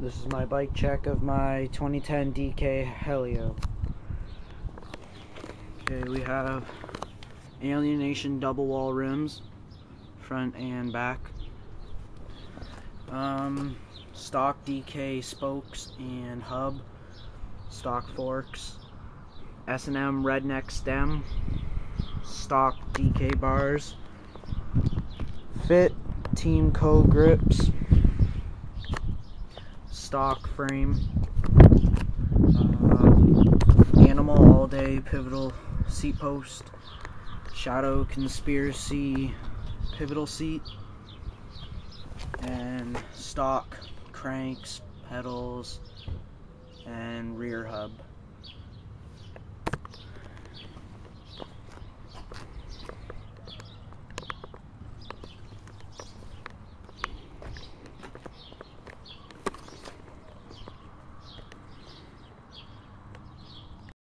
This is my bike check of my 2010 DK Helio. Okay, we have Alienation double wall rims, front and back. Stock DK spokes and hub, stock forks, S&M redneck stem, stock DK bars, fit Team Co grips, stock frame, Animal all day pivotal seat post, Shadow Conspiracy pivotal seat, and stock cranks, pedals, and rear hub.